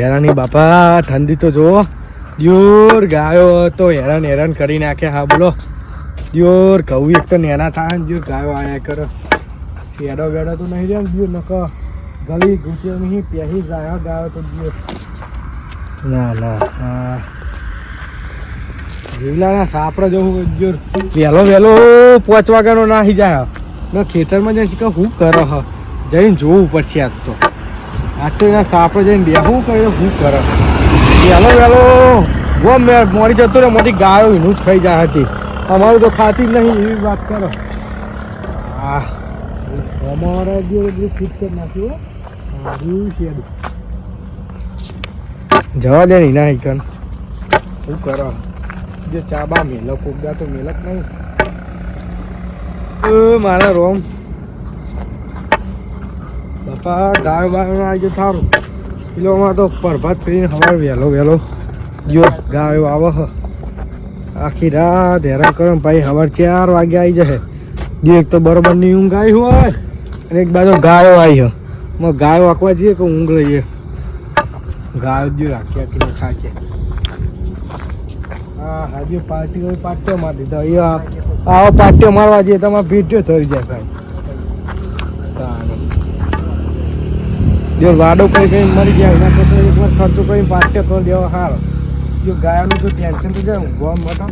હેરાની બાપા ઠંડી તો જો દ્યોર ગાયો તો હેરાન કરી નાખે. હા બોલો દ્યોર કહું એક તો નેના થાય ને ગાયો આયા કરો શેડો વેડો તો નહીં રે દ્યોર નકો ગળી ઘૂસે નહીં પહેરી જાય ગાયો તો દ્યોર ના હા જીવલાના સાપડા જવું દ્યોર વહેલો 5 વાગ્યાનો નાહી જાય ને ખેતરમાં જઈને કે શું કરો હ જઈને જોવું પડશે. આજ તો એના સાપડે જઈને બેહું કરે શું કરે વહેલો મોડી જતો ને મોટી ગાયો એનું જ ખાઈ જાય હતી. અમારું તો ખાતી જ નહીં એવી વાત કરો. હા અમારા જે બધું ફિટ કરી નાખ્યું જવા દે ને ના કન શું કરો જે ચાબા મેલક ઉગા તો મેલક નહીં મારા રોમ બાપા ગાયો બાયો આજે થારું કિલોમાં તો પરભાત કરીને સવાર વહેલો જો ગાયો આવે હ આખી રાત હેરાન કરો ભાઈ સવાર 4 વાગે આવી જશે. એક તો બરોબરની ઊંઘ આવી હોય અને એક બાજુ ગાયો આવી હોય ગાયો આંકવા જઈએ કે ઊંઘ લઈએ ગાયો જ રાખી ખાશે. હા હાજી પાર્ટીઓ મારી દીધા અહીંયા આવો પાર્ટીઓ મારવા જઈએ તમારે ભીટ્યો થઈ જાય ભાઈ જો વાડો કઈ મરી જાય એના કરતા એકવાર ખર્ચો કરી પાર્ટીઓ કરી દેવા સારો. જો ગાયાનું તો ટેન્શન તો જાય ઊંઘવા મોટા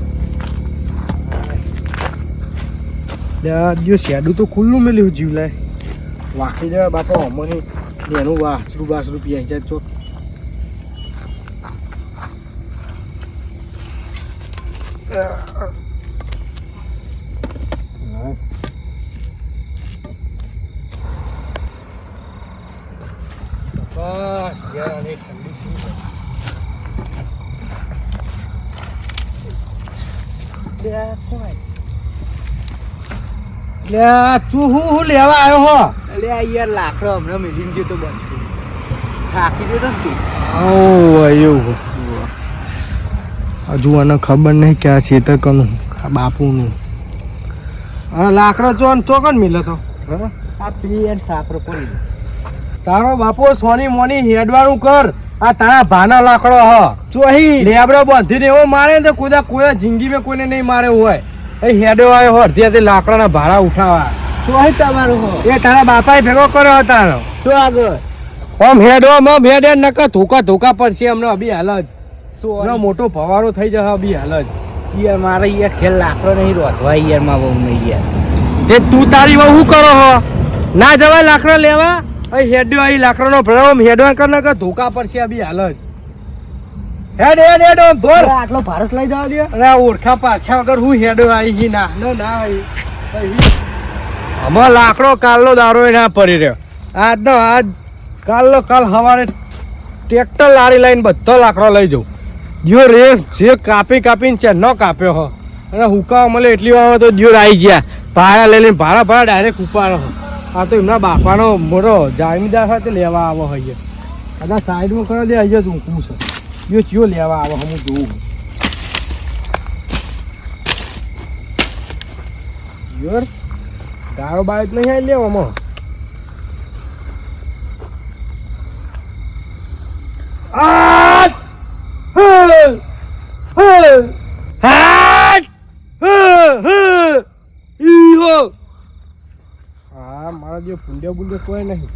જો શેડું તો ખુલ્લું મેલ્યું જીવલાય વાંકી જાય બાપા અમને એનું વાસરું પીઆઈ જાય ચોક બસ યાર ઠંડી શું હું લેવા આવ્યો હો એટલે યાર લાકડો હમણાં મેલીને ગયો તો બંધ થાકી ગયો ને એવું હજુ આને ખબર નહીં કે આ ખેતર કનું આ બાપુનું હા લાકડો ચોકન મિલે તો આ પી એન્ડ સાપરો પડી તારો બાપો સોની મોની હેડવાનું કર. આ તારા ભાના લાકડો હ ચોહી લેબડો બાંધીને એવો મારે ને કોઈ જિંદગી કોઈને નહીં મારે હોય એ હેડો આવ્યો અડધી લાકડાના ભાડા ઉઠાવા ચોહી તમારું હો એ તારા બાપાએ ભેગો કર્યો તારો ચો આગળ આમ હેડો હેડે નકર ધોકા પડશે અમને અભી હાલ જ મોટો ભવારો થઈ જશે અભી હાલ જ યાર મારે યાર ખેલ લાકડો નહીં રોધવા યાર માં બહુ નહીં યાર તે તું તારી બહુ શું કરો હો ના જવાય લાકડો લેવા હેડ્યો અહીં લાકડાનો ભરાવો હેડવા કર નકર ધોકા પડશે અભી હાલ જ હેડ ધોર આટલો ભારત લઈ જવા દે અરે ઓળખા પાખ્યા વગર હું હેડો આવી ના આમાં લાકડો કાલનો દારો ના પડી રહ્યો આજ કાલ સવારે ટ્રેક્ટર લારી લઈને બધો લાકડો લઈ જાઉં દિયો રે જે કાપીને છે ન કાપ્યો હો અને હુકાવા મળે એટલી વાર તો દિયો આવી ગયા ભાડા લઈ લઈને ભાડા ડાયરેક્ટ ઉપાડો હો. આ તો એમના બાપાનો મોટો જામીદાર સાથે લેવા આવો હોય કદાચ સાઈડમાં કરો દે અહીંયા તું કું છે યો ચિયો લેવા આવો હું જોઉં યોર ગાયો બાઈક નહીં આવી લેવામાં મારા જે પુંડ્યો કોઈ નહીં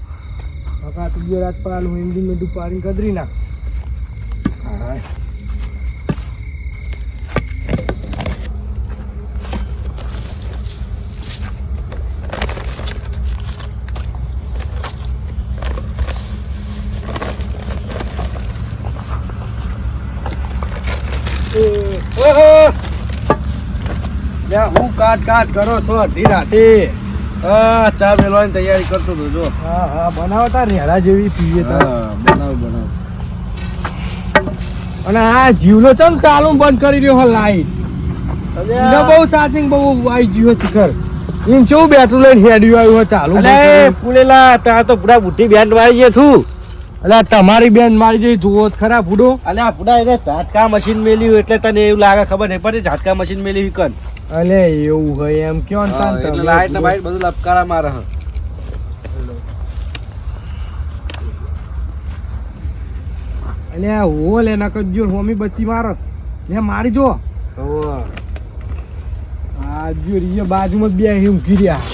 તું રાત પર આલું હિન્દી મેં પાણી કદરી નાખ. હું કાટ કરો છો અડધી રાતે ચા મેળવાની તૈયારી કરતો હતો જો હા બનાવતા રેડા જેવી પીએ બનાવ અને આ જીવલો ચમ ચાલુ બંધ કરી રહ્યો લાઈટ બહુ ચાર્જિંગ બહુ આવી ગયું શિખર એમ કેવું બેટરું લઈને હેડ્યું આવ્યું ચાલુ પુલેલા ત્યાં તો પૂરા બુટ્ટી બેન્ડ વાળી ગયો છું એટલે તમારી બેન મારી જઈ જુઓ ખરા ફૂડો અલે આ ફૂડા એટલે ઝાટકા મશીન મેલ્યું એટલે તને એવું લાગે ખબર નહીં પડે ઝાટકા મશીન મેલ્યું કન અલે એવું હોય એમ ક્યો ને લાઈટ ને બાઈટ બધું લપકારા મારે એટલે હો લે નકર જો હોમી બત્તી મારો લે મારી જો આ જો રીએ બાજુમાં બે ઊંઘી રહ્યા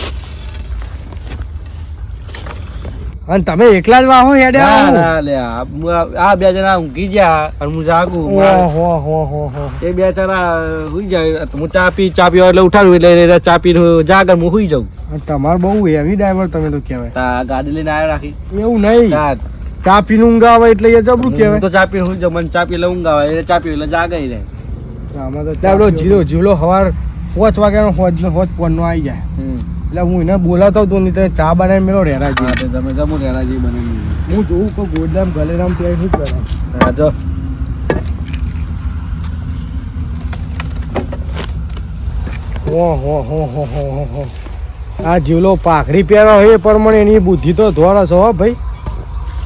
અને તમે એકલા જ વાહો હેડે આ બે જણા ઊંઘી ગયા અને હું જાગું એ બે જણા હુઈ જાય હું ચા પી એટલે ઉઠાડું એટલે ચા પીને જાગ હું હુઈ જાઉં. તમારે બહુ હેવી ડ્રાઈવર તમે તો કહેવાય. ગાડી લઈને આવ્યા રાખી એવું નહીં ચા પીને ઊંઘ આવે એટલે એ જબરું કહેવાય. તો ચા પીને હુઈ જાઉં મને ચા પી એટલે ઊંઘ આવે એટલે ચા પી એટલે જાગાઈ રહે. આમાં તો ચાલો જીલો સવાર 5 વાગ્યાનો હોજ પોનનો આવી જાય એટલે હું એને બોલાવતો હતો નહીં તો ચા બનાવીને મેળો રેરાજી. તમે જમો રેરાજી બનાવી હું જોઉં કે ગોડરામ ગલેરામ ત્યાં શું કરે. રાજો આ જીવલો પાઘડી પહેરો એ પ્રમાણે એની બુદ્ધિ તો ધોળ હશે હો ભાઈ.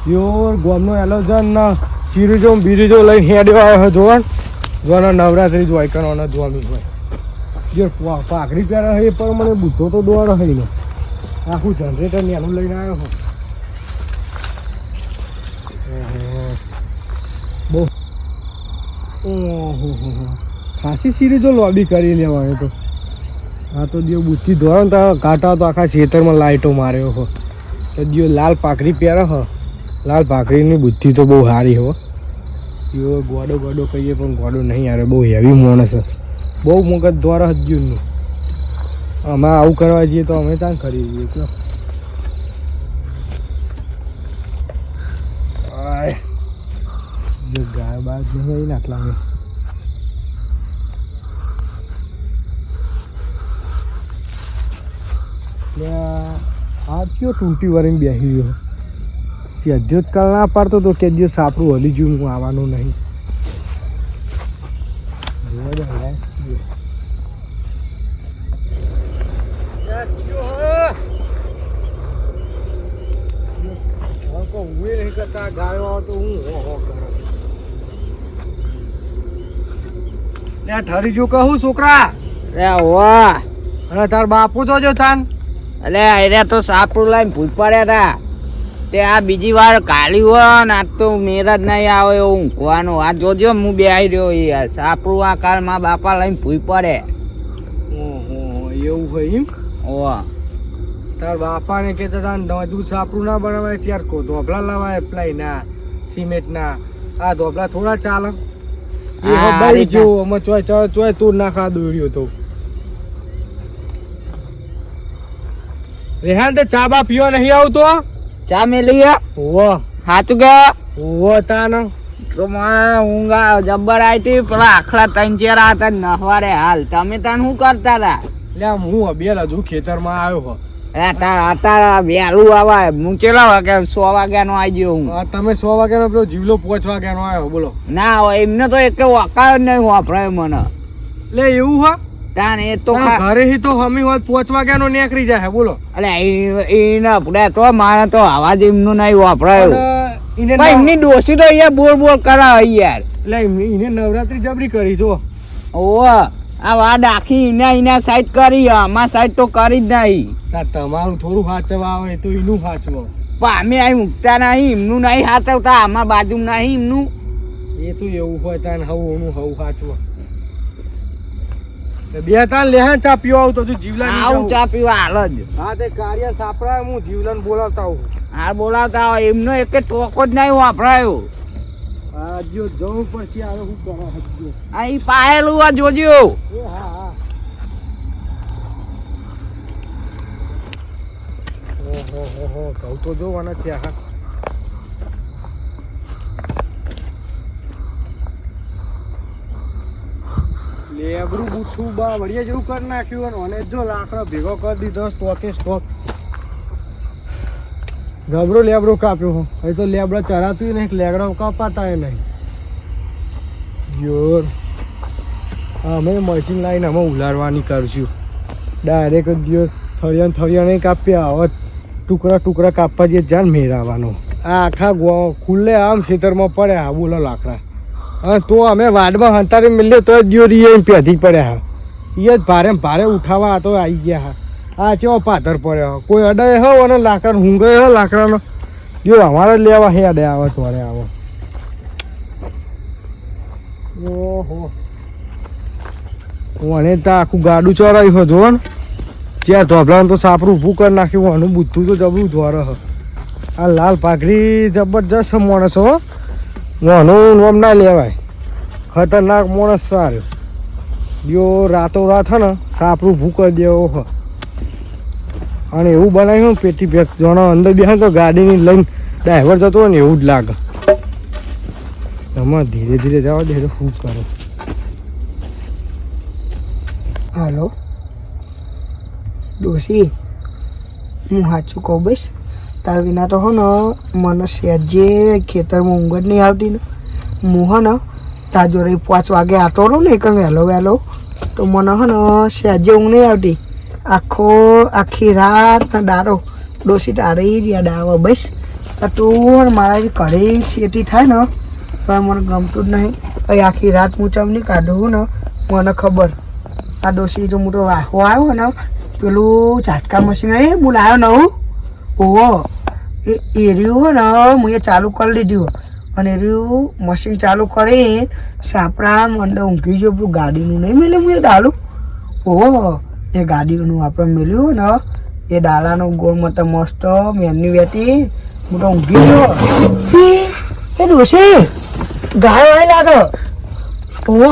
પ્યોર ગોમનો એલોજન ના ચીરીજો બીરીજો લઈને હેડ્યો આવ્યો જોવા જોવાનો નવરાત્રી જ હોય કરવાનો જોવાનું હોય. જે પાઘડી પહેરો એ પ્રમાણે બુદ્ધો તો દોડ હોય ને આખું જનરેટર ને એનું લઈને આવ્યો હોય. બહુ ખાસી સિરીજો લોબી કરી લેવાય તો. હા તો દિયો બુદ્ધિ ધોરણ તો કાંટા તો આખા ખેતરમાં લાઇટો માર્યો હો. તો દિયો લાલ પાઘડી પહેરો હો. લાલ પાઘડીની બુદ્ધિ તો બહુ સારી હો. દિયો ગોડો કહીએ પણ ગોડો નહીં યાર બહુ હેવી માણસ છે. બહુ મગજ દ્વારા હજ્યુનું અમે આવું કરવા જઈએ તો અમે ત્યાં કરી દઈએ તો ગાય બાજ નહીં આટલા મેં આ કયો ટૂંટી વાળીને બેસી ગયો. સદ્યોત કાલ ના પાડતો તો કે દિવસ સાપડું હલી ગયું હું આવવાનું નહીં. ઠરી જો કહું છોકરા અને તાર બાપુ તો જો થાન એટલે અરે તો સાપડું લઈને ભૂત પડ્યા હતા તે આ બીજી વાર કાઢી હોય ને આજ તો મેર જ નહીં આવે એવું ઊંઘવાનું. આ જોજો હું બે આવી રહ્યો યાર સાપડું આ કાળ માં બાપા લઈને ભૂઈ પડે. એવું હોય એમ. ઓહ તાર બાપા ને કેતા તું સાપડું ના બનાવાય ત્યાર કો ધોબલા લાવાય પ્લાય ના સિમેન્ટ ના. આ ધોબલા થોડા ચાલે એ હબાઈ જો અમે ચોય તું નાખા દોડ્યો તો. રેહાન તે ચા બા પીવા નહીં આવતો. ચા મેલી ઓવો હાચું ગયા ઓવો તાન તો મને ઊંઘ જબ્બર આવી હતી. પેલા આખલા 3-4 હતા નહવારે હાલ. તમે તાન શું કરતા હતા? એટલે હું અબેલ હજુ ખેતરમાં આવ્યો હો. અત્યારે વહેલું આવાય. હું કેટલા વાગે 100 વાગ્યાનો આવી ગયો હું. તમે 100 વાગ્યાનો પેલો જીવલો 5 વાગ્યાનો આવ્યો બોલો. ના હોય એમને તો એક વકાયો જ નહીં વાપરાય મને. એટલે એવું હો તાન એ તો ઘરે હી તો હમી હોત 5 વાગ્યાનો નીકળી જાય બોલો. એટલે એને આપણે તો મારે તો અવાજ એમનું નહીં વાપરાયું. એમની ડોસી તો અહીંયા બોલ કરાવે યાર. એટલે એને નવરાત્રી જબરી કરી જો. ઓહ આ વાડ આખી એના સાઈડ કરી અમાર સાઈડ તો કરી જ નહીં. તમારું થોડું સાચવા આવે તો એનું સાચવો. પણ અમે અહીં મૂકતા નહીં એમનું નહીં સાચવતા. અમાર બાજુ નહીં એમનું. એ તો એવું હોય તાન હવું સાચવો. બે તાન લેહાન ચા પીવા આવું તો જીવલાન આવું ચા પીવા હાલ જ. હા તે કાર્ય સાપડા હું જીવલાન બોલાવતા આવું. હા બોલાવતા હોય એમનો એક ટોકો જ નહીં વાપરાયો. હા જો જવું પછી આવે શું કરો હજુ. અહીં પાયેલું આ જોજો. હા ઓહો કહું તો જોવાના થયા. લેબરું પૂછું બા વળિયા જેવું કરી નાખ્યું અને જો લાકડો ભેગો કરી દીધો સ્ટોક જબરો લેબરો કાપ્યો. હવે તો લેબડા ચરાતું નહીં લેગડો કાપાતા નહીં. જોર અમે મશીન લાવીને અમે ઉલાડવાની કરશું. ડાયરેક્ટ જ દિવસ થળિયા નહીં કાપ્યા. હવે ટુકડા કાપવા જઈએ જાન મેરાવાનો. આ આખા ખુલ્લે આમ ખેતરમાં પડ્યા બોલો લાકડા. હા તો અમે વાડમાં હંતારી મળીએ તો દિયોરી પેધી પડ્યા. એ જ ભારે ઉઠાવવા તો આવી ગયા. હા ચેવો પાથર પડ્યો કોઈ અડાય હો અને લાકડા ઊંઘે હો લાકડાનો જો અમારે લેવા હે અડે આવે થોડે આવો. ઓહો મને તો આખું ગાડું ચડાવ્યું હોય જોવો ને જ્યાં ધોબલાનું તો સાપરું ઊભું કરી નાખ્યું આનું બુદ્ધું તો જબરું ધોરે હ આ લાલ પાઘડી જબરજસ્ત માણસ હો આનું નામ ના લેવાય ખતરનાક માણસ સારું યો રાતો રાત હે ને સાપરું ઊભું કરી દેવો હ અને એવું બનાવ્યું પેટી પેક જણો અંદર બેસે તો ગાડીની લઈને ડ્રાઈવર જતો હોય ને એવું જ લાગે એમાં ધીરે ધીરે જવા દે શું કરો હાલો ડોશી હું સાચું કહું બસ તાર વિના તો હો ને મને સહેજે ખેતરમાં ઊંઘ જ નહીં આવતી ને હું હો ને તાર જોડે 5 વાગે આટો રહું ને એક વહેલો વહેલો તો મને હો ને સહેજે ઊંઘ નહીં આવતી આખી રાત ને દારો ડોશી તારે યાદ આવે બસ તું મારા ઘરે શેતી થાય ને તો મને ગમતું જ નહીં અહીં આખી રાત હું ચમની કાઢું ને મને ખબર આ ડોશી જો મોટો વાહો આવ્યો ને પેલું ઝાટકા મશીન એ બોલાયો નવું ઓહો એ રહ્યું હોય ને હું એ ચાલુ કરી લીધું અને એ રહ્યું મશીન ચાલુ કરી સાપડા મંડે ઊંઘી ગયો પેલું ગાડીનું નહીં મેલે હું એ ડાલું ઓહો એ ગાડીનું આપણે મેલ્યું ને એ ડાલાનો ગોળ મત મસ્ત મેનની વેટી મોટો ઊંઘી ગયો એ ડોશી ગાય વાય લાગે ઓહો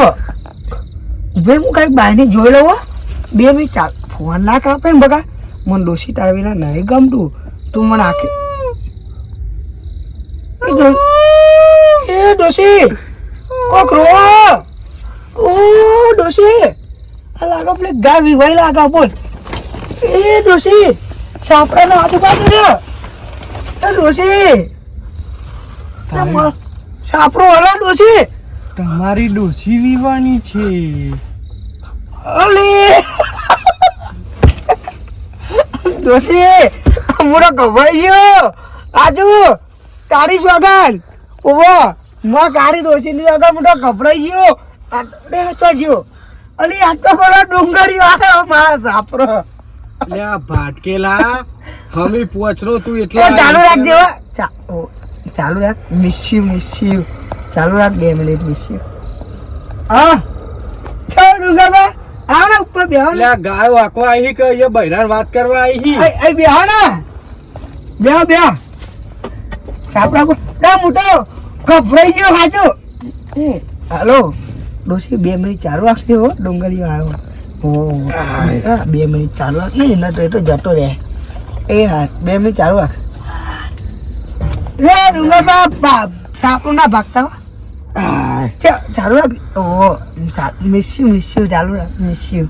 ભાઈ હું કાંઈક બહારને જોઈ લઉં 2 મિનિટ ચાલ ફોન ના કાપે ને બગા મને ડોશી તારા વિના નહીં ગમતું તું મને આખી એ ડોશી કોક રો ઓ ડોશી આ લાગો પેલી ગાય વિવાઈ લાગા બોલ એ ડોશી સાપડાનો આજુબાજુ રે એ ડોશી સાપરો હલો ડોશી તમારી ડોશી વિવાની છે અલી ડોશી મોટો ગભરાઈ ગયો આજુ તારી સોગન ઓવો માં કાળી ડોશી ની આગળ મોટો ગભરાઈ ગયો અરે તો ગયો અલી આટલો બધો ડુંગળી આવ્યો મારા સાપરો લે આ ભાટકેલા હમી પોચરો તું એ ચાલુ રાખજે હો ચાલુ રાખ મિસ યુ ચાલુ રાખ 2 મિનિટ મિસ યુ હા ચાલ ડુંગરમાં આવ ને ઉપર બેહો લે ગાય વાકવા આવી કે એ બૈરાન વાત કરવા આવી એ બેહો ને બેહો સાપડા પર મોટો ગભરાઈ ગયો હાચો એ હાલો ડોશી 2 મિનિટ ચાલુ રાખજે હો ડુંગળી આવ્યો ઓ 2 મિનિટ ચાલુ રાખ ને એના તો એ તો જતો રહે એ હા 2 મિનિટ ચાલુ રાખ રે ડુંગરમાં સાપો ના ભાગતા ચાલુ રાખ ઓ મિસ યુ ચાલુ રાખ મિસ યુ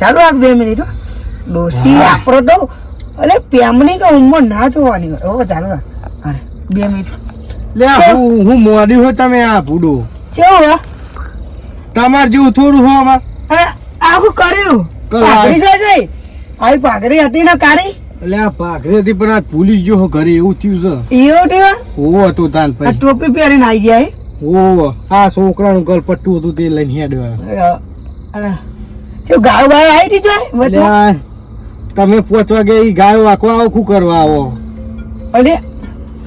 ચાલુ રાખ 2 મિનિટ ડોશી આપણો તો અલે પેમની તો ઉંમર ના જોવાની હોય ઓ ચાલુ રાખ અરે 2 મિનિટ લે હું મોડી હો તમે આ ભૂડો કેવું તમાર જેવું થોડું હો અમાર અરે આખું કર્યું પાઘડી જાય આવી પાઘડી હતી ને કાળી એટલે આ પાઘડી હતી પણ આ ભૂલી ગયો ઘરે એવું થયું છે એવું થયું ઓ તો તાન આ ટોપી પહેરીને આવી ગયા ઓ આ છોકરાનું ગલપટ્ટું હતું તે લઈને હેડવા અરે તે ગાય બાય આવી દી જાય વચ્ચે તમે 5 વાગે ઈ ગાય વાકવા આવો શું કરવા આવો અરે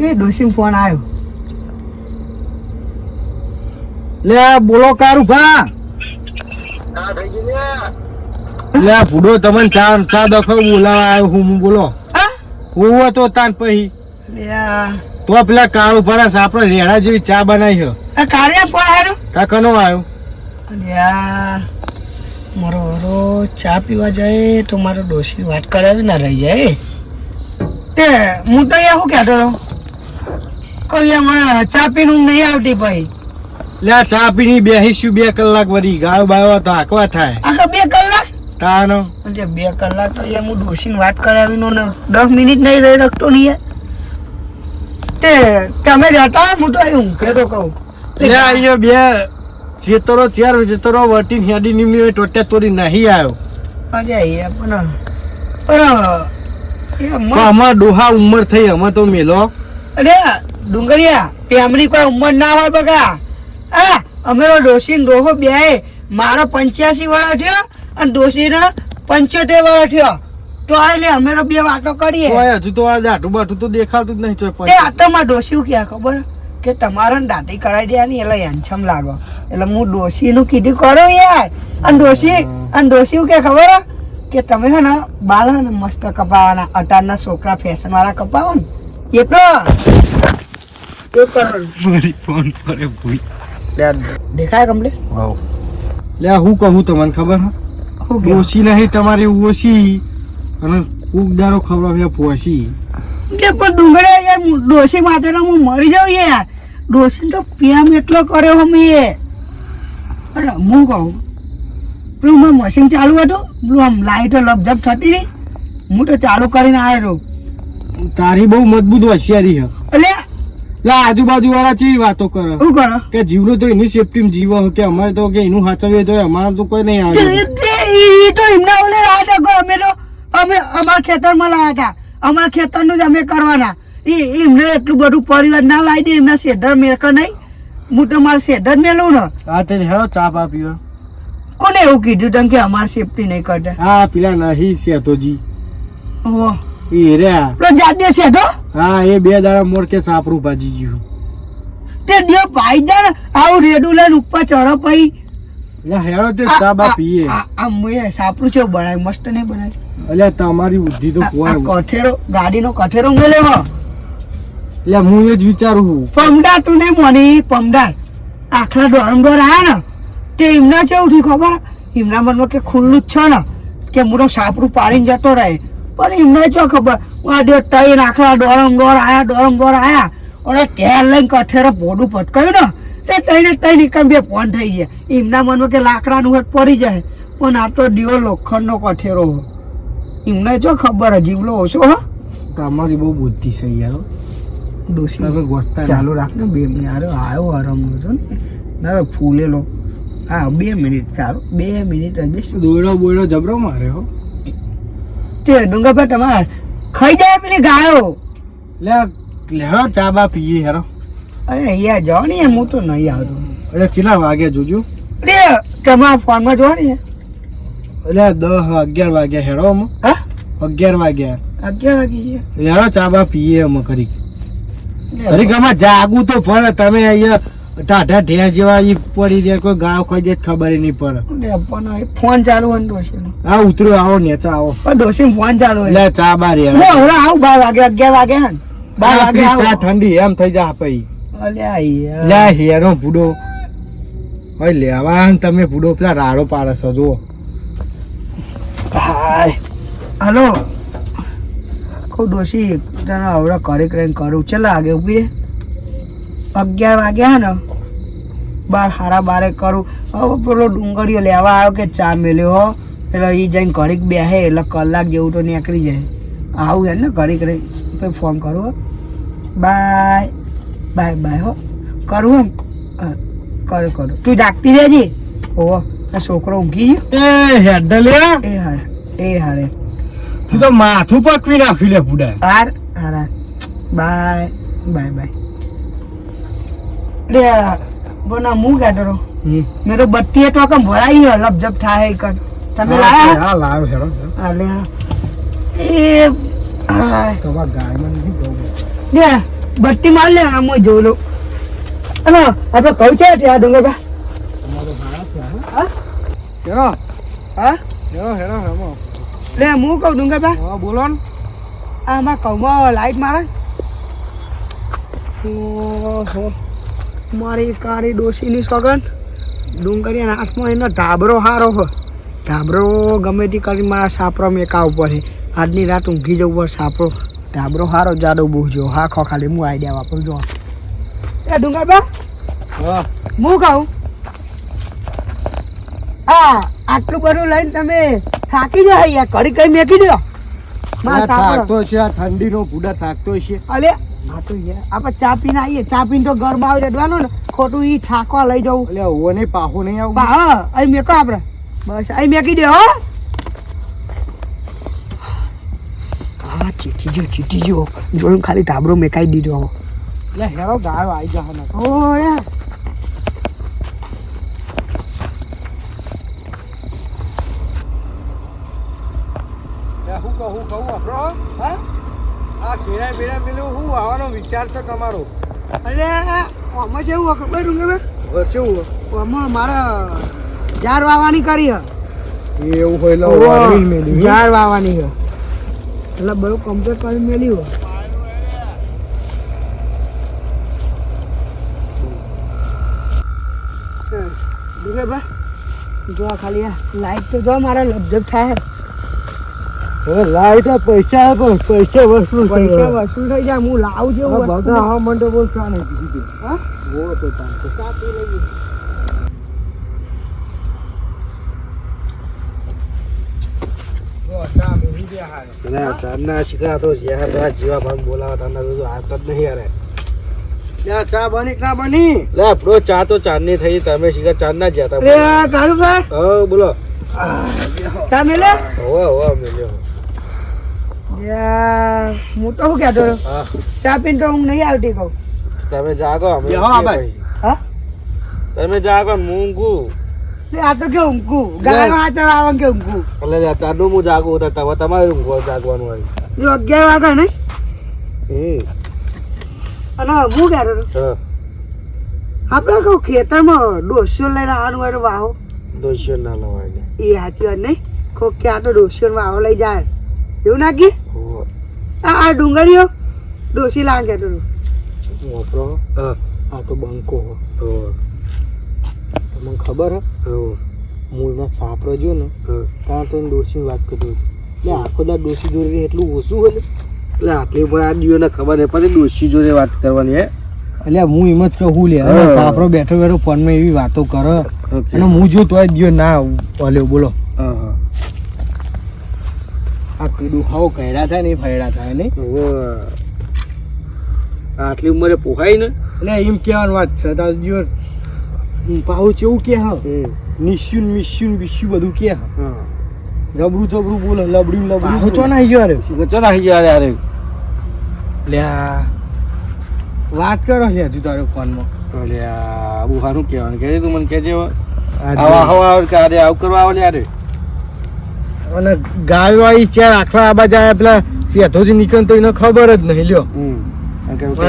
એ ડોશી ફોન આવ્યો લે બોલો કારું ભા લે ભૂડો તમને ચા દખો બોલાવા આવ્યો હું બોલો હું તો તાન પછી તો પેલા કાળું ભરાસ આપણે રેડા જેવી ચા બનાવી છે આ કાર્ય ફોન આવ્યો કાકાનો આવ્યો અલ્યા મારો વરો ચા પીવા જાય તો મારો ડોશી વાત કરાવી ના રહી જાય તે હું તો શું કહેતો હતો કોઈ મને ચા પીનું નહીં આવતી ભાઈ લે ચા પીની બેહીશું 2 કલાક વળી ગાયો બાયો તો આકવા થાય આખા 2 કલાક તાનો એટલે 2 કલાક તો હું ડોશીને વાત કરાવીનો ને 10 મિનિટ નહીં રહી શકતો નહીં તે તમે જતા હું તો હું કહેતો કહું લે અહીંયા 2 ચેતરો 4 ચેતરો વટી હેડી નીમી ટોટે તોડી નહીં આવ્યો અરે એ પણ અમાર ડોહા ઉંમર થઈ અમે તો મેલો અરે ડુંગરિયા પેમની કોઈ ઉંમર ના હોય બગા હા અમેરો ડોશી ને ડોહો બે મારો 85 વર્ષ થયો અને ડોશી ને 75 વર્ષ થયો તો એટલે અમે 2 વાતો કરીએ હજુ તો આ દાટું બાટું તો દેખાતું જ નહીં એ આટોમાં ડોશી ક્યાં ખબર કે તમારે દાંતી કરાવી દે ને એટલે હેન્ડસમ લાગો એટલે હું ડોશીનું કીધું કરો યાર અને ડોશી કે ખબર હે? કે તમે હે ને બાલ હે ને મસ્ત કપાવાના અટારના છોકરા ફેશન વાળા કપાવો ને એટલો એ કરો મારી ફોન કરે ભૂઈ દેખાય કમ્પ્લીટ લે હું કહું તમને ખબર હે શું કે ઓછી નહીં તમારી ઓછી અને ઉગદારો ખવડાવ્યા પોસી કે પણ ડુંગળે યાર ડોશી માટે હું મરી જાઉં યાર ડોશી તો પ્રેમ એટલો કર્યો અમે અરે હું કહું પેલું મેં મશીન ચાલુ હતું પેલું આમ લાઈટો લપઝપ થતી હતી હું તો ચાલુ કરીને આવ્યો તારી બહુ મજબૂત હોશિયારી હે એટલે લે આજુબાજુ વાળા ચી વાતો કરે શું કરો કે જીવડો તો એની સેફટી જીવો કે અમારે તો કે એનું સાચવીએ તો અમારે તો કોઈ નહીં આવે એ તો એમના ઓલે આવ્યા હતા અમે અમારા ખેતરમાં લાવ્યા હતા અમારા ખેતરનું જ અમે કરવાના એમને એટલું બધું પરિવાર ના લાવી દે એમના શેઢર મેક નહીં હું તો મારા શેઢર મેલું ને હા તે હેરો ચા પા પીવા કોને એવું કીધું તમે કે અમારી સેફટી નહીં કરતા હા પેલા નહીં સેતોજી ઓહો એ રહ્યા પેલો જાતે શેઢો હા એ 2 દાડા મોર કે સાપરું ભાજી ગયું તે દિયો ભાઈ જાણ આવું રેડું લઈને ઉપર ચડો પછી એટલે હેરો તે ચા બા પીએ આમ મેં સાપરું છે બનાવ્યું મસ્ત નહીં બનાવ્યું એટલે તમારી બુદ્ધિ તો કોઈ કઠેરો ગાડીનો કઠેરો મેલે હો એટલે હું એ જ વિચારું છું પમદાર તું નહીં મોની પમદાર આખલા ડોરમડોર આયા ને તે એમના કેવું થયું ખબર એમના મનમાં કે ખુલ્લું જ છે ને કે મોટો સાપરું પાડીને જતો રહે પણ એમને જો ખબર આ દે ટ્રેન આખલા ડોરમડોર આયા અને ટેર લઈને કઠેરો ભોડું પટકાયું ને તે તઈને નીકળ બે ફોન થઈ ગયા એમના મનમાં કે લાકડાનું હટ પડી જાય પણ આ તો દીવો લોખંડનો કઠેરો એમને જો ખબર જીવલો ઓછો હો તમારી બહુ બુદ્ધિ છે યાર ડોસી તમે ગોઠતા ચાલુ રાખ ને 2 મિનિટ અરે આવ્યો આરામનો છો ને ના ફૂલેલો હા 2 મિનિટ ચાલો 2 મિનિટ જ બેસ દોયડો બોયડો જબરો મારે હો તે ડુંગરભાઈ તમારે ખાઈ જાય પેલી ગાયો લે લેરો ચા બા પીએ હેરો અરે અહીંયા જાઓ ને હું તો નહીં આવતો એટલે ચેલા વાગે જોજો અરે તમારા ફોનમાં જો ને એટલે 10 11 વાગ્યા હેરો અમે હા 11 વાગ્યા 11 વાગી ગયા હેરો ચા બા પીએ અમે કરી આમાં જાગું તો પડે તમે અહીંયા ટાઢા ઢેર જેવા ઈ પડી રહ્યા કોઈ ગાવ ખાઈ જાય ખબર નહીં પડે પણ ફોન ચાલુ હોય ને ડોશીનો હા ઉતરો આવો નેચા આવો પણ ડોશી ફોન ચાલુ હોય એટલે ચા બા રે હું હવે આવું 12 વાગે 11 વાગે હા 12 વાગે ચા આવું ઠંડી એમ થઈ જા પઈ અલ્યા યાર લે હેરો ભૂડો હોય લેવા ને તમે ભૂડો પેલા રાડો પાડે છો જુઓ હાય હલો કહું ડોશી તને હવે કરે કરીને કરું ચાલ આગે ઉભી રે 11 વાગ્યા ને 12 કરું હવે પેલો ડુંગળીઓ લેવા આવ્યો કે ચા મેલ્યો હો એટલે એ જઈને ઘડીક બેસે એટલે કલાક જેવું તો નીકળી જાય આવું યાર ને ઘડીક રહી પછી ફોન કરું હો બાય હો કરું એમ કરું તું જાગતી રહેજે ઓહો આ છોકરો ઊંઘી ગયો એ હેડ લે એ હારે તું તો માથું પકવી નાખ્યું લે ભૂડા હારા બાય રે બોના મું ગાડરો મેરો બત્તી તો કમ ભરાઈ હે લપજપ થાય કર તમે લાયા હા લાવ હેરો આલે એ આ તમાર ગાયમાં નથી ગયો લે બત્તી માર લે આમ જો લો અને આપણે કહું છે ત્યાં ડુંગરબા તમારો ભાડા છે હા હેરો હા હેરો હેમો લે હું કહું ડુંગરબા હા બોલો ને આમાં કૌમાં લાઈટ મારે ઓહો મારી કાળી ડોશીની સગન ડુંગળીના હાથમાં એનો ઢાબરો હારો હો ઢાબરો ગમે તે કરી મારા સાપરો મેકા ઉપર છે આજની રાત ઊંઘી જવું પર સાપરો ઢાબરો હારો જાડો બહુ જો હા ખો ખાલી હું આઈડિયા વાપરું જો એ ડુંગરબા હા હું કહું હા આટલું બધું લઈને તમે થાકી જાય યાર કડી કઈ મેકી દો મારા સાપરો થાકતો છે આ ઠંડીનો ભૂડા થાકતો છે અલે હા તો યાર આપણે ચા પીને આવીએ ચા પીને તો ગરબા આવી રેડવાનો ને ખોટું ઈ ઠાકવા લઈ જવું એટલે ઓને પાહો નહીં આવું હા અહીં મેકો આપણે બસ અહીં મેકી દે હો હા ચીટી જો જોયું ખાલી ધાબરો મેકાઈ દીધો હો એટલે હેરો ગાયો આવી જા ને ઓ યાર હું કહું આપણો હા આ ખેડા બેડા પેલું હું આવવાનો વિચાર છે તમારો અરે આમાં જેવું હોય ખબર ડુંગરભાઈ હવે કેવું આમાં મારે ઝાડ વાવવાની કરી હે એવું હોય એટલે વાળવી મેલી. ઝાડ વાવવાની હે એટલે બધું કમ્પ્લીટ કરી મેલી હોય ડુંગરભાઈ જો આ ખાલી આ લાઈટ તો જો મારા લબજબ થાય હવે લાઈટ આ પૈસા આપો, પૈસા વસૂલ પૈસા વસૂલ થઈ જાય હું લાવું છું બધા હા મંડો બોલ ચા નહીં પીધી. હા બોલો તો ચા. ચા પી લઈએ ચારના શીખા તો જ્યાં જીવા ભાગ બોલાવા તને હાથ જ નહીં યાર. ત્યાં ચા બની કે ના બની? લે આપણો ચા તો ચાંદની થઈ, તમે શીખા ચાંદના જ હતા. એ કારુભાઈ હા બોલો. ચા મેલે હોવે મિલ્યો. હું તો શું કહેતો હતો? હા ચા પીને તો ઊંઘ નહીં આવતી કહું તમે જાગો અમે બેહો આ ભાઈ. હા તમે જાગો ને હું ઊંઘું. આ તો કે ઊંઘું ગાય વાંચવા આવે કે ઊંઘું એટલે ચાંદનું હું જાગું તો તમારે ઊંઘવા જાગવાનું હોય. જો 11 વાગે ને અને હું કહેતો હતો હા આપણે કહું ખેતરમાં ડોસીઓ લઈને આવવાનું હોય તો વાહો દોષિયો ના લવાય ને. એ સાચી વાત નહીં ખો ક્યાં તો ડોસીઓ વાહો લઈ જાય એવું નાખી હોવે. આ ડુંગળીઓ ડોસી લાગ કહેતો હતો વાપરો. હા આ તો બંકો હો. હોવે. તમને ખબર હે હું એમાં સાપરો જો ને ત્યાં તો ડોસીની વાત કરતો હતો. એટલે આખો દા ડોસી જોડે એટલું ઓછું હોય ને એટલે આટલી પણ આ દીઓને ખબર નહીં પછી ડોસી જોડે વાત કરવાની હે. એટલે હું એમ જ કહું લે સાપરો બેઠો બેઠો ફોનમાં એવી વાતો કરે અને હું જો તોય દિયો ના ઓલ્યો બોલો. આ કીડું ખાવ કહેરા થાય ને ફેરા થાય ને આટલી ઉંમરે પોખાય ને એટલે એમ કહેવાની વાત છે. તાર દિયો પાહુ કેવું કે હા નિશ્યુન મિશ્યુન વિશ્યુ બધું કે હા જબરું જબરું બોલે લબડ્યું લબડ્યું ચો નાહી ગયો અરે ચો નાહી ગયો અરે લ્યા વાત કરો છે હજુ તારો ફોનમાં. લ્યા બહુ સારું કહેવાનું કહેજે તું મને કહેજે આવા હવા કે અરે આવું કરવા આવે યાર. અને ગાય વાળી ચાર આખલા આબા જાય પેલા સેઠોથી નીકળ તો એને ખબર જ નહીં લ્યો.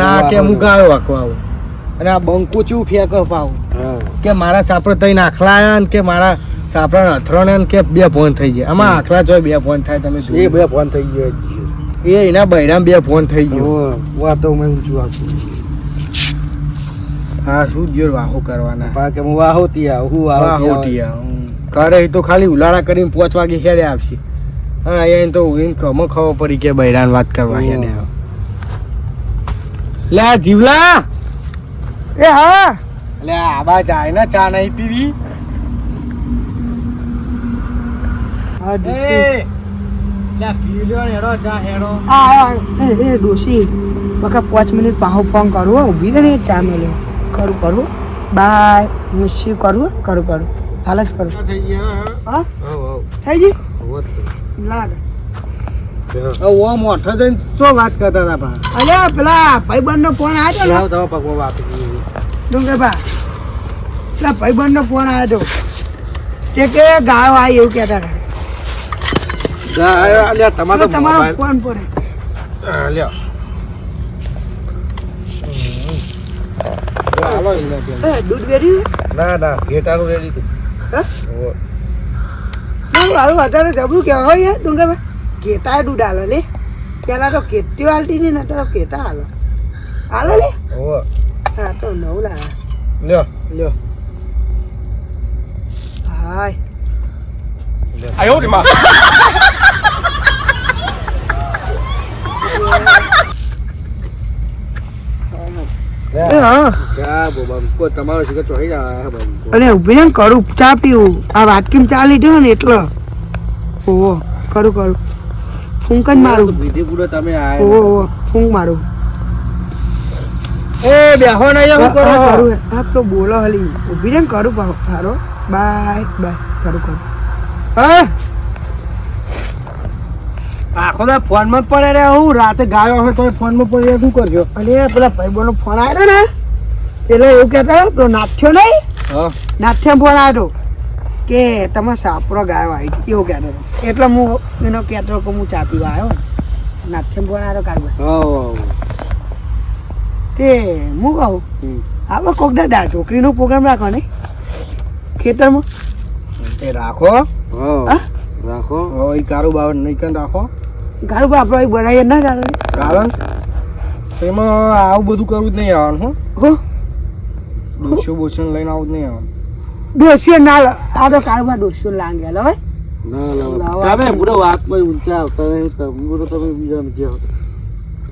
આ કે હું ગાયો વાંકવા આવું અને આ બંકો ચેવું ફેંક પાવ કે મારા સાપડા તઈ આખલા આવ્યા ને કે મારા સાપડા અથડો ને કે બે ફોન થઈ ગયા. આમાં આખલા જોઈ બે ફોન થાય તમે એ બે ફોન થઈ ગયો એ એના બૈરામાં બે ફોન થઈ ગયો. વાતો મેં ઊંચું આપું હા શું જોર વાહો કરવાના કે હું વાહોતી આવું વાહોતી આવું કરે તો ખાલી ઉલાળા કરીને 5 વાગે હેડે આવશે. હા અહીંયા તો એમ ખબર પડી કે બૈરાન વાત કરવા હેડે લે આ જીવલા એ હા લે આબા જાય ને ચા નહીં પીવી. હા લે પી લ્યો ને હેડો ચા હેડો. એ ડોસી બકા 5 મિનિટ પાહો ફોન કરું ઊભી રહે ને ચા મેલ્યો કરું બાય મિસ્યુ કરું હાલ જ કરું. થઈ ગયા હા હા થઈ ગઈ લાગ ઓ મોઠો થઈને શું વાત કરતા હતા પા અલ્યા પેલા ભાઈબંધનો ફોન આવ્યો ને તમે પગમાં વાત કરી ડુંગરભા પેલા ભાઈબંધનો ફોન આવ્યો હતો કે ગાયો આવી એવું કહેતા હતા તમારો ફોન પડે લ્યો દૂધ વેરી ના ઘેટાનું રેડી તું હારું અત્યારે જબરું કહેવાય હોય યાર ડુંગરભા ઘેટા દૂધ હાલે લે પેલા તો કેટીઓ હાલતી નહીં ને અત્યારે ઘેટા હાલે લે હા તો નવ લાયા લ્યો હાય આયો રે માં. એ હા ક્યાં બંકો તમારો શિખર ચોઈ જાય બંકો. અને ઉભી ને કરું ચા પીવું આ વાટકીમાં ચા લીધો ને એટલે ઓહો કરું ફૂંક જ મારું વિધિ પૂરો તમે ઓહો ફૂંક મારું એ બેહો ને અહીંયા શું કરો કરું આ તો બોલો હલી ઉભી ને કરું હારો બાય કરું હા આખો દા ફોનમાં જ પડે રે હું રાતે ગાયો હોય તો ફોનમાં પડી શું કરજો. અને પેલા ભાઈબંધનો ફોન આવ્યો ને એટલે એવું કહેતા પેલો નાથ્યો નહીં નાથ્યા ફોન આવ્યો કે તમે સાપરો ગાયો આવી એવું કહેતો હતો એટલે હું એનો કહેતો કે હું ચા પીવા આવ્યો નાથ્યા ફોન આવ્યો કાલ તે હું કહું આપણે કોક દાડા ઢોકળીનો પ્રોગ્રામ રાખો ને ખેતરમાં એ રાખો હા રાખો એ કારું બાવન નહીં કન રાખો ગાડું પર આપણે બનાવીએ ના ચાલે કારણ એમાં આવું બધું કરવું જ નહીં આવવાનું હો ડોસો બોસો લઈને આવું જ નહીં આવવાનું ડોસીઓ ના આ તો કારોબાર ડોસીઓ લાંગે હવે ના તમે પૂરો વાતમાં ઊંચા આવતા નહીં તમે તમે બીજા જાઓ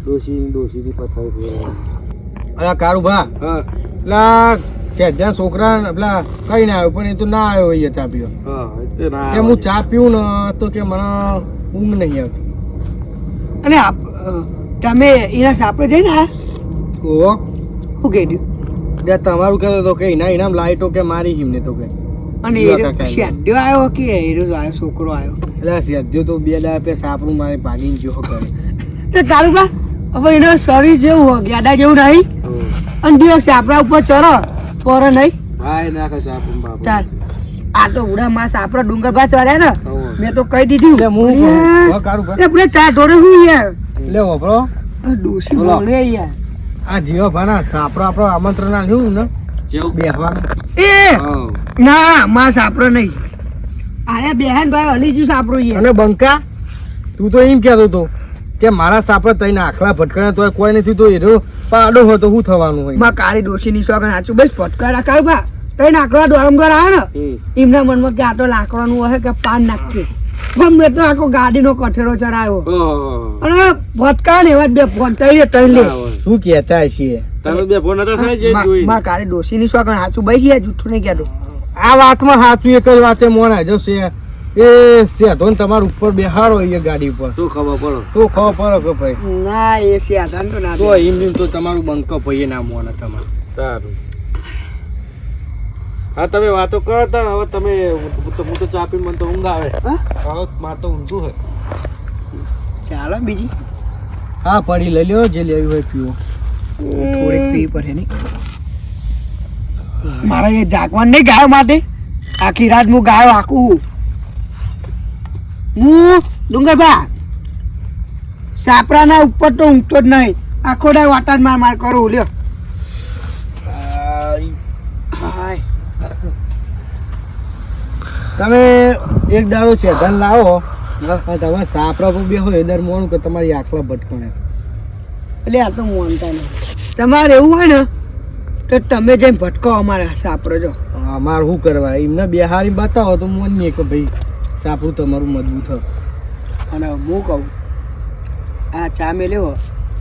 ડોશીની પથારી અલા કારું ભા હા પેલા સેધ્યા છોકરા પેલા કઈ ના આવ્યો પણ એ તો ના આવ્યો એ ચા પીવા હા તે ના કે હું ચા પીવું ને તો કે મને ઊંઘ નહીં આવતી અને તમે એના સાપડે જઈને આ ઓહો શું કહી દઉં બે તમારું કહેતો તો કે એના ઇનામ લાઈટો કે મારી હિમને તો કે અને એ શેડ્યો આવ્યો કે હીરો આવ્યો છોકરો આવ્યો એટલે સેધ્યો તો 2 દાડા પે સાપરું મારે ભાગીને જો કરે તો તારું બા હવે એનો શરીર જેવું હોય ગાડા જેવું નહીં અને દિવસ સાપડા ઉપર ચરો પર નહીં ભાઈ નાખે સાપું બાપુ તાર આ તો ઉડા માં સાપડા ડુંગર ભાઈ ચડ્યા ને મેં તો કહી દીધું એટલે હું કારું ભા આપણે ચા ઢોળે હું યાર એટલે હોભળો ડોસી બોલે યાર આ જીવો ભાના સાપરો આપણો આમંત્રણ આલ્યું ને જેવું બેહવાનું એ ના માં સાપડો નહીં આયા બેહન ભાઈ હલી જુ સાપડો યાર અને બંકા તું તો એમ કહેતો તો કે મારા સાપડા તઈને આખલા ભટકણા તો કોઈ નથી તો એનો પાડો હોય તો શું થવાનું હોય માં કાળી ડોસી ની સોગન સાચું બસ ફટકા રાખાય બા તઈ નાકડા ડોરમગર આવે ને એમના મનમાં કે આ તો લાકડાનું હોય કે પાન નાખીએ ગમે તો આખો ગાડીનો કઠેરો ચરાયો અને ફટકા ને એવા બે ફોન તઈ લે શું કહેતા છીએ તમે બે ફોન હતા થાય જે જોઈ માં કાળી ડોસી ની સોગન સાચું બઈ ગયા જૂઠું નહીં કહેતો આ વાતમાં સાચું એક જ વાતે મોણા જશે એ સેધો ને તમારા ઉપર બેહાડો એ ગાડી ઉપર શું ખબર પડો તો ખબર પડો કે ભાઈ ના એ સિયાધાન તો ના તો એમ તો તમારું બંકો ભાઈ ના મોણા તમારે સારું હા તમે વાતો કરો તા હવે તમે હું તો ચા પીને મને તો ઊંઘ આવે હવે માર તો ઊંઘું હોય ચાલો બીજી હા પડી લઈ લ્યો જે લેવી હોય પીવો થોડીક પી પડે નહીં મારે એ જાગવાન નહીં ગાયો માટે આખી રાત હું ગાયો આખું હું ડુંગરભા સાપરાના ઉપર તો ઊંઘતો જ નહીં આખો ડાય વાટા જ માર કરું લ્યો હાય તમે એક દાડો સેધાન લાવો અને તમે સાપરા પર બેહો એ દર મોણું કે તમારી આખલા ભટકણે એટલે આ તો મોનતા નહીં તમારે એવું હોય ને તો તમે જઈને ભટકો અમારા સાપરો જો અમારે શું કરવા એમને બેહારી બતાવો તો મોનીએ કે ભાઈ સાપરું તમારું મજબૂત હોય અને હું કહું આ ચા મેલ્યો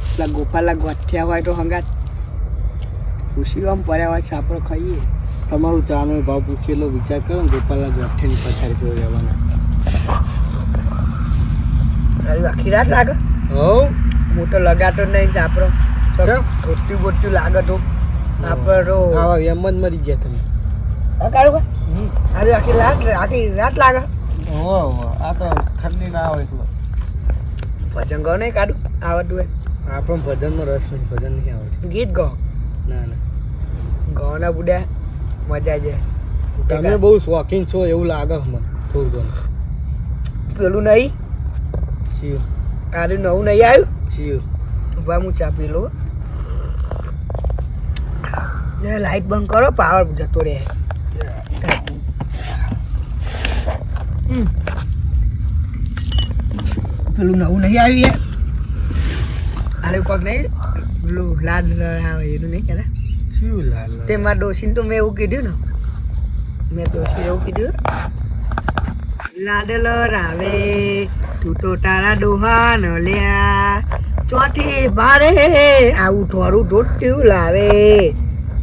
પેલા ગોપાલા ગોઠિયા હોય તો હંગાત ખુશી આમ પડ્યા હોય સાપરો ખાઈએ તમારું ચાનો ભાવ પૂછેલો વિચાર કરો ને ગોપાલા ગઠ્ઠીની પથારી પર રહેવાના આખી રાત લાગે હો હું તો લગાતો જ નહીં સાપરો કેમ? ગોઠ્યું લાગે તો આપણો આવા એમ જ મરી ગયા તમે કાઢું અરે આખી રાત લાગે આ તો ઠંડી ના આવે એટલો ભજન ગો નહીં કાઢું આવડતું હોય આપણને ભજનમાં રસ નહીં ભજન નહીં આવડતું ગીત ગો ના ના ગોના બુડ્યા મજા જાય તમે બહુ શોખીન છો એવું લાગે મને થોડું ઘણું પેલું નહીં જીવ આરે નવું નહીં આવ્યું જીવ ભાઈ હું ચા પી લઉં લાઈટ બંધ કરો પાવર જતો રહે પેલું નવું નહીં આવ્યું યાર અરે કોક નહીં પેલું લાડ આવે એનું નહીં કહેતા જીવ લાલ તે મારા ડોસીને તો મેં એવું કીધું ને મેં ડોસીને એવું કીધું લાડલો રાવે તું તો તારા ડોહા ન લ્યા ચોથી બારે આવું થોડું ઢોટ્યું લાવે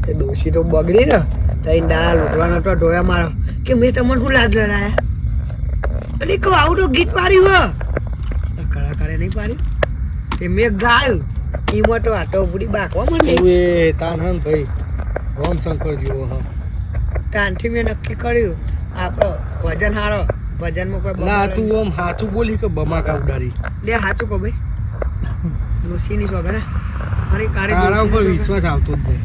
તે ડોસી તો બગડી ને તઈ દાડા લૂંટવાનો તો ઢોયા મારો કે મેં તમને શું લાડ લડાયા અને કહું આવું તો ગીત પાડ્યું હો કલાકારે નહીં પાડ્યું તે મેં ગાયું એમાં તો આટો પૂરી બાકવા માંડે એ તાનહન ભાઈ રામશંકર જેવો હા ત્યાંથી મેં નક્કી કર્યું આપણો ભજન હારો ભજનમાં કોઈ ના તું આમ સાચું બોલી કે બમાકા ઉડાડી લે સાચું કહો ભાઈ ડોસીની શોખ ને અરે કારે તારા ઉપર વિશ્વાસ આવતો જ નહીં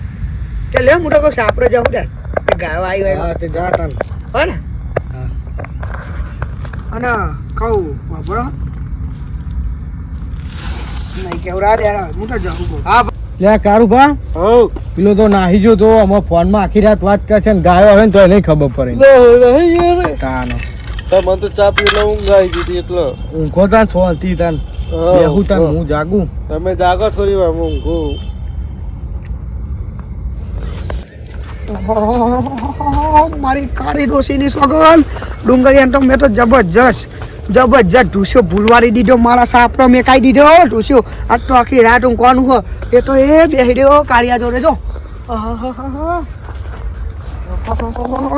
કે લે હું તો કોઈ સાપરો જાઉં ને તે ગાયો આવી હા તે જા તાન હો ને હા અને કહું વાપરો નહીં કેવડા દે હું તો જાઉં કહું હા લે કારુભા હઉ પેલો તો નાહી જો તો અમારા ફોનમાં આખી રાત વાત કરશે ને ગાયો આવે ને તો નહીં ખબર પડે નહીં યાર તાનો તો મને તો ચા પી એટલે ઊંઘ આવી ગઈ હતી એટલે ઊંઘો તાન છોલતી તાન બેહું તાન હું જાગું તમે જાગો થોડી વાર હું ઊંઘું મારી કાળી ડોશીની સોગન ડુંગરિયા તો મેં તો જબરજસ્ત ઢૂસ્યો ભૂલવાડી દીધો મારા સાપરો મેં કાઢી દીધો ઢૂસ્યો આ તો આખી રાત હું કોનું હો એ તો એ બેહી રહ્યો કાળિયા જોડે જો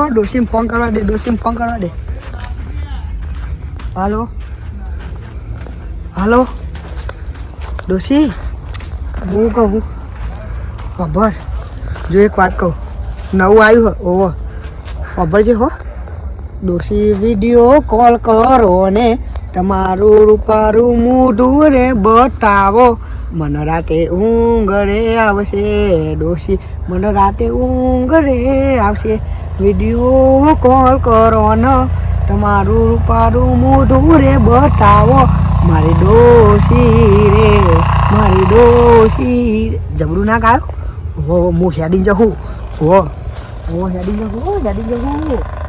ડોશીને ફોન કરવા દે હાલો ડોશી હું કહું ખબર જો એક વાત કહું નવું આવ્યું હો ઓવો ખબર છે હો ડોશી વિડીયો કોલ કરો ને તમારું રૂપારું મોઢું રે બતાવો મને રાતે ઊંઘ રે આવશે ડોશી મને રાતે ઊંઘ રે આવશે વિડીયો કોલ કરો ને તમારું રૂપારું મોઢું રે બતાવો મારી ડોશી રે જબરું ના ગાયો હું હેડીને જવું હેડીને જવું